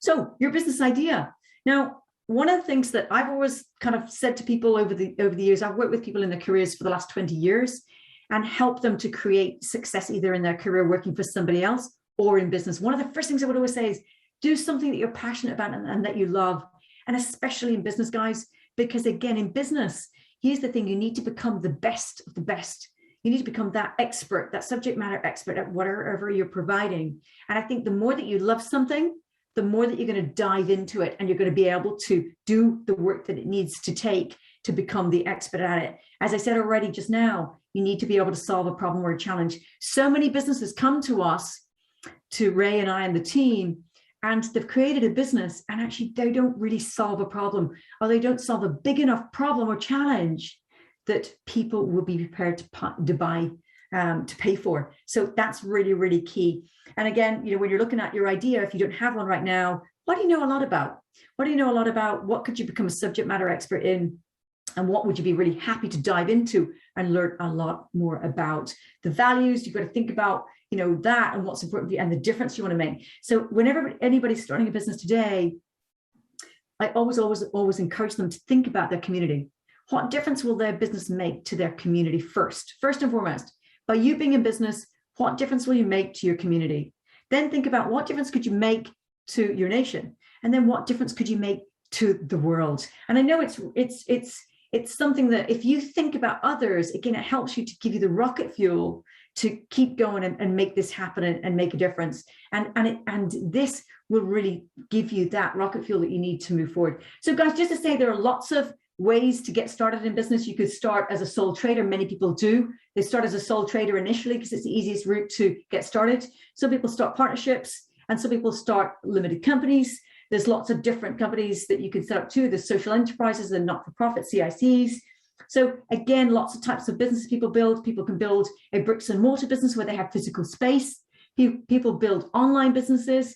So your business idea. Now, one of the things that I've always kind of said to people over the years, I've worked with people in their careers for the last 20 years and helped them to create success either in their career working for somebody else or in business. One of the first things I would always say is do something that you're passionate about and that you love, and especially in business, guys, because again, in business, here's the thing, you need to become the best of the best. You need to become that expert, that subject matter expert at whatever you're providing. And I think the more that you love something, the more that you're going to dive into it and you're going to be able to do the work that it needs to take to become the expert at it. As I said already just now, you need to be able to solve a problem or a challenge. So many businesses come to us, to Ray and I and the team, and they've created a business and actually they don't really solve a problem, or they don't solve a big enough problem or challenge that people will be prepared to buy, to pay for. So that's really, really key. And again, when you're looking at your idea, if you don't have one right now, what do you know a lot about? What do you know a lot about? What could you become a subject matter expert in? And what would you be really happy to dive into and learn a lot more about? The values, you've got to think about, that and what's important for you and the difference you want to make. So whenever anybody's starting a business today, I always encourage them to think about their community. What difference will their business make to their community first and foremost? By you being in business, what difference will you make to your community? Then think about what difference could you make to your nation? And then what difference could you make to the world? And I know it's something that if you think about others, again, it helps you to give you the rocket fuel to keep going and make this happen and make a difference. And this will really give you that rocket fuel that you need to move forward. So guys, just to say, there are lots of ways to get started in business. You could start as a sole trader. Many people do. They start as a sole trader initially because it's the easiest route to get started. Some people start partnerships and some people start limited companies. There's lots of different companies that you can set up too. There's social enterprises and not-for-profit CICs. So again, lots of types of businesses people build. People can build a bricks and mortar business where they have physical space. People build online businesses.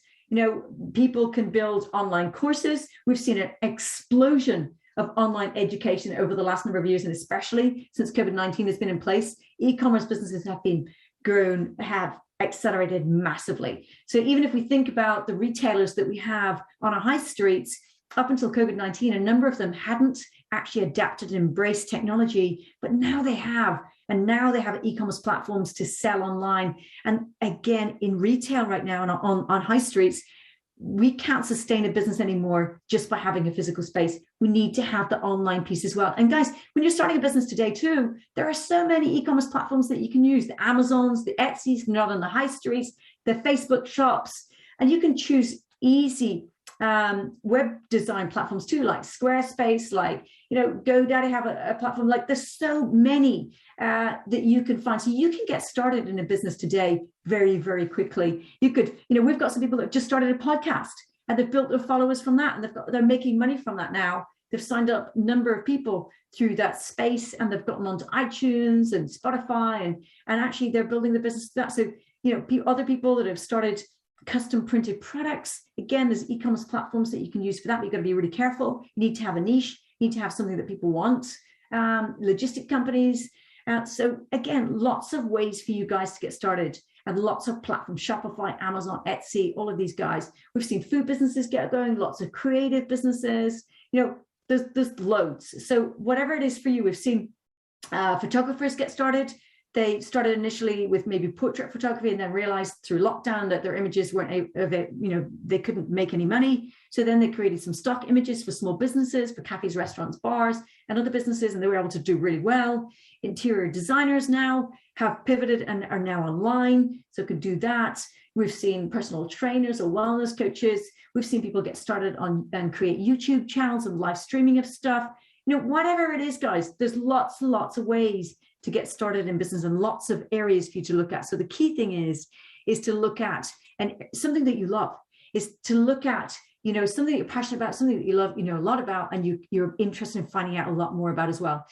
People can build online courses. We've seen an explosion of online education over the last number of years, and especially since COVID-19 has been in place, e-commerce businesses have accelerated massively. So even if we think about the retailers that we have on our high streets, up until COVID-19, a number of them hadn't actually adapted and embraced technology, but now they have. And now they have e-commerce platforms to sell online. And again, in retail right now on high streets, we can't sustain a business anymore just by having a physical space. We need to have the online piece as well. And guys, when you're starting a business today too, there are so many e-commerce platforms that you can use, the Amazons, the Etsy's, not on the high streets, the Facebook shops, and you can choose easy web design platforms too, like Squarespace, like, GoDaddy have a platform. Like there's so many that you can find. So you can get started in a business today very, very quickly. You could, we've got some people that just started a podcast and they've built their followers from that, and they're making money from that now. They've signed up a number of people through that space, and they've gotten onto iTunes and Spotify, and actually they're building the business to that. So, other people that have started custom printed products, again, there's e-commerce platforms that you can use for that, but you've got to be really careful. You need to have a niche, you need to have something that people want, logistic companies. So again, lots of ways for you guys to get started, and lots of platforms, Shopify, Amazon, Etsy, all of these guys. We've seen food businesses get going, lots of creative businesses, there's loads. So whatever it is for you, we've seen photographers get started. They started initially with maybe portrait photography and then realized through lockdown that their images weren't, they couldn't make any money. So then they created some stock images for small businesses, for cafes, restaurants, bars, and other businesses, and they were able to do really well. Interior designers now have pivoted and are now online, so could do that. We've seen personal trainers or wellness coaches. We've seen people get started on and create YouTube channels and live streaming of stuff. Whatever it is, guys, there's lots and lots of ways to get started in business and lots of areas for you to look at. So the key thing is to look at, and something that you love is to look at, something that you're passionate about, something that you love, a lot about, and you're interested in finding out a lot more about as well.